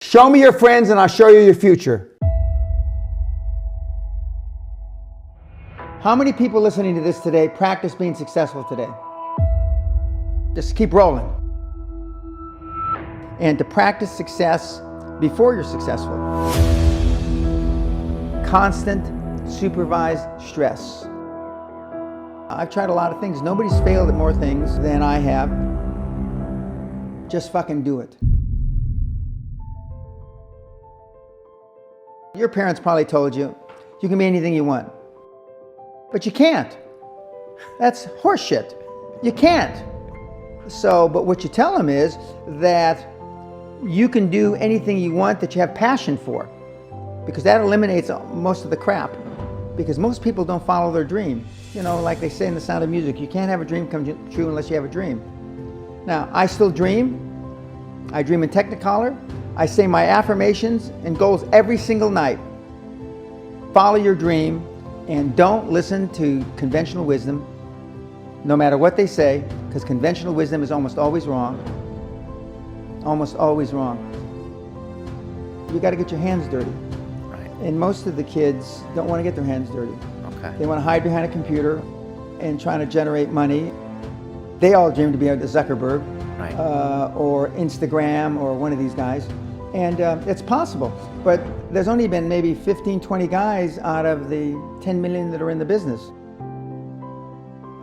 Show me your friends and I'll show you your future. How many people listening to this today practice being successful today? Just keep rolling. And to practice success before you're successful. Constant, supervised stress. I've tried a lot of things. Nobody's failed at more things than I have. Just fucking do it. Your parents probably told you, you can be anything you want. But you can't. That's horseshit. You can't. But what you tell them is that you can do anything you want that you have passion for. Because that eliminates most of the crap. Because most people don't follow their dream. You know, like they say in The Sound of Music, you can't have a dream come true unless you have a dream. Now, I still dream. I dream in Technicolor. I say my affirmations and goals every single night. Follow your dream and don't listen to conventional wisdom, no matter what they say, because conventional wisdom is almost always wrong. Almost always wrong. You got to get your hands dirty. Right. And most of the kids don't want to get their hands dirty. Okay. They want to hide behind a computer and trying to generate money. They all dream to be a Zuckerberg. Right. Or Instagram or one of these guys. And it's possible, but there's only been maybe 15, 20 guys out of the 10 million that are in the business.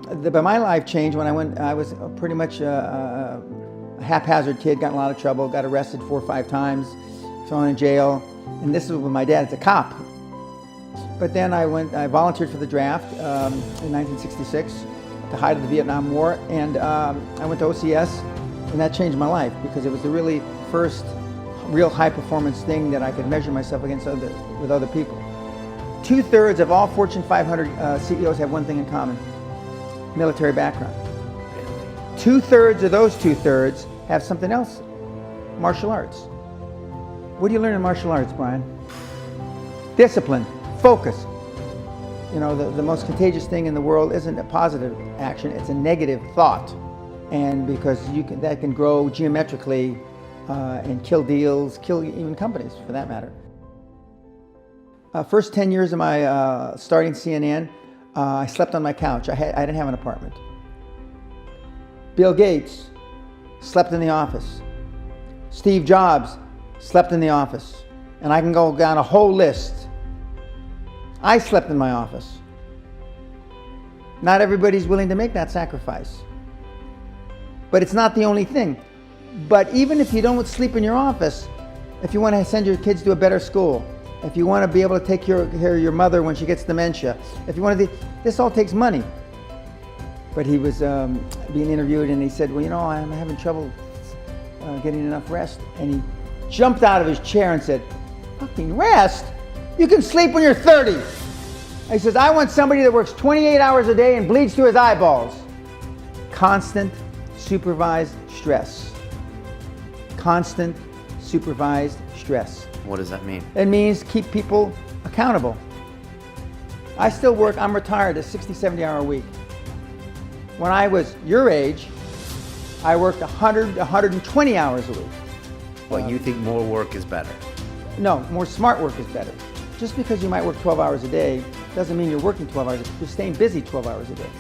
But my life changed when I was pretty much a haphazard kid, got in a lot of trouble, got arrested 4 or 5 times, thrown in jail, and this was when my dad's a cop. But then I volunteered for the draft in 1966, at the height of the Vietnam War, and I went to OCS, and that changed my life because it was the really first real high performance thing that I could measure myself against with other people. 2/3 of all Fortune 500 CEOs have one thing in common: military background. 2/3 of those 2/3 have something else: martial arts. What do you learn in martial arts, Brian? Discipline, focus. You know, the most contagious thing in the world isn't a positive action, it's a negative thought. And because that can grow geometrically and kill deals, kill even companies for that matter. First 10 years of my starting CNN, I slept on my couch. I didn't have an apartment. Bill Gates slept in the office. Steve Jobs slept in the office. And I can go down a whole list. I slept in my office. Not everybody's willing to make that sacrifice. But it's not the only thing. But even if you don't sleep in your office, if you want to send your kids to a better school, if you want to be able to take care of your mother when she gets dementia, if you want to, this all takes money. But he was being interviewed and he said, well, you know, I'm having trouble getting enough rest. And he jumped out of his chair and said, fucking rest? You can sleep when you're 30. And he says, I want somebody that works 28 hours a day and bleeds through his eyeballs. Constant, supervised stress. Constant, supervised stress. What does that mean? It means keep people accountable. I still work, I'm retired, a 60, 70 hour a week. When I was your age, I worked 100, 120 hours a week. Well, you think more work is better? No, more smart work is better. Just because you might work 12 hours a day doesn't mean you're working 12 hours. You're staying busy 12 hours a day.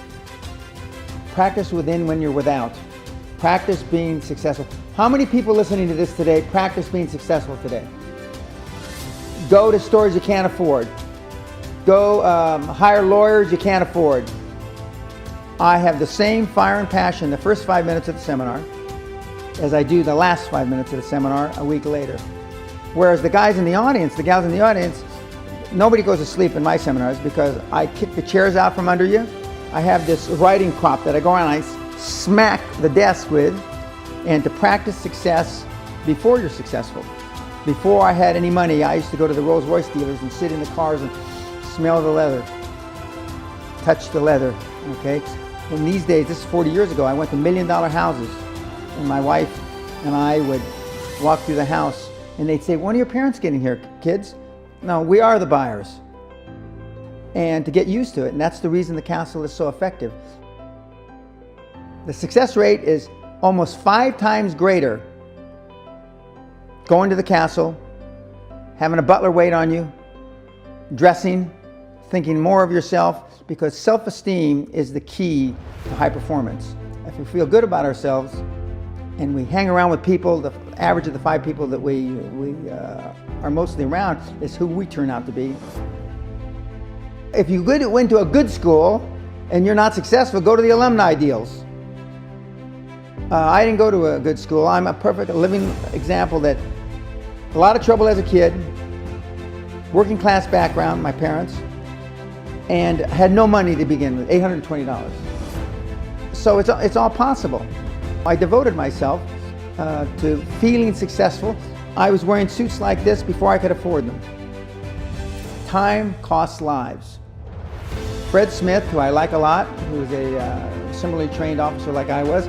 Practice within when you're without. Practice being successful. How many people listening to this today practice being successful today? Go to stores you can't afford. Go hire lawyers you can't afford. I have the same fire and passion the first 5 minutes of the seminar as I do the last 5 minutes of the seminar a week later. Whereas the guys in the audience, the gals in the audience, nobody goes to sleep in my seminars because I kick the chairs out from under you. I have this writing prop that I go around and I smack the desk with, and to practice success before you're successful. Before I had any money, I used to go to the Rolls Royce dealers and sit in the cars and smell the leather, touch the leather, okay? And these days, this is 40 years ago, I went to $1 million houses, and my wife and I would walk through the house, and they'd say, when are your parents getting here, kids? No, we are the buyers. And to get used to it, and that's the reason the council is so effective. The success rate is almost 5 times greater going to the castle, having a butler wait on you, dressing, thinking more of yourself, because self-esteem is the key to high performance. If we feel good about ourselves and we hang around with people, the average of the 5 people that we are mostly around is who we turn out to be. If you went to a good school and you're not successful, go to the alumni deals. I didn't go to a good school. I'm a perfect living example that a lot of trouble as a kid, working class background, my parents, and had no money to begin with, $820. So it's all possible. I devoted myself to feeling successful. I was wearing suits like this before I could afford them. Time costs lives. Fred Smith, who I like a lot, who was a similarly trained officer like I was,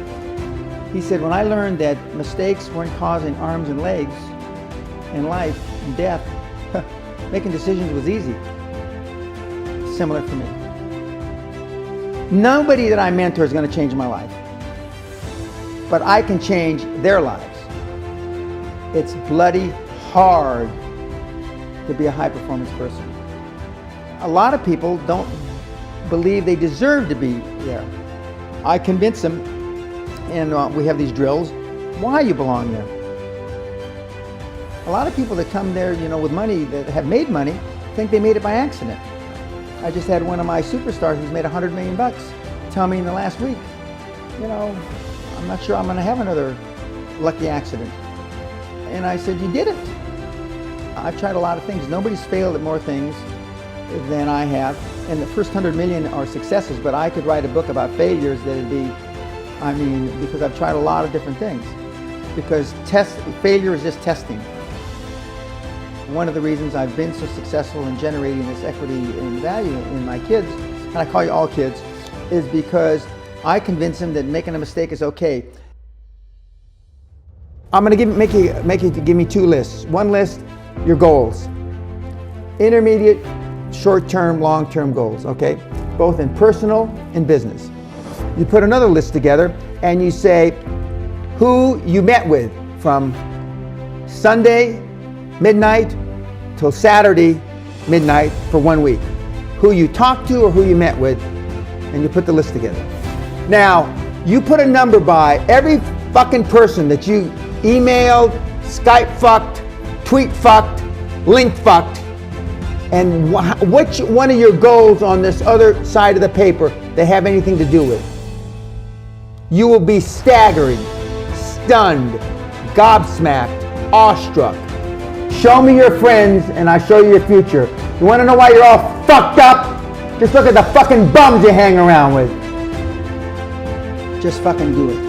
he said, when I learned that mistakes weren't causing arms and legs in life and death, making decisions was easy. Similar for me. Nobody that I mentor is going to change my life, but I can change their lives. It's bloody hard to be a high performance person. A lot of people don't believe they deserve to be there. I convince them, and we have these drills, why you belong there. A lot of people that come there, with money, that have made money, think they made it by accident. I just had one of my superstars who's made $100 million tell me in the last week, I'm not sure I'm going to have another lucky accident. And I said, you did it. I've tried a lot of things. Nobody's failed at more things than I have. And the first 100 million are successes, but I could write a book about failures that'd be, because I've tried a lot of different things. Because failure is just testing. One of the reasons I've been so successful in generating this equity and value in my kids, and I call you all kids, is because I convince them that making a mistake is okay. I'm going to make you give me 2 lists. One list, your goals. Intermediate, short-term, long-term goals, okay? Both in personal and business. You put another list together and you say who you met with from Sunday midnight till Saturday midnight for 1 week. Who you talked to or who you met with, and you put the list together. Now, you put a number by every fucking person that you emailed, Skype fucked, tweet fucked, link fucked, and which one of your goals on this other side of the paper they have anything to do with. You will be staggered, stunned, gobsmacked, awestruck. Show me your friends and I show you your future. You want to know why you're all fucked up? Just look at the fucking bums you hang around with. Just fucking do it.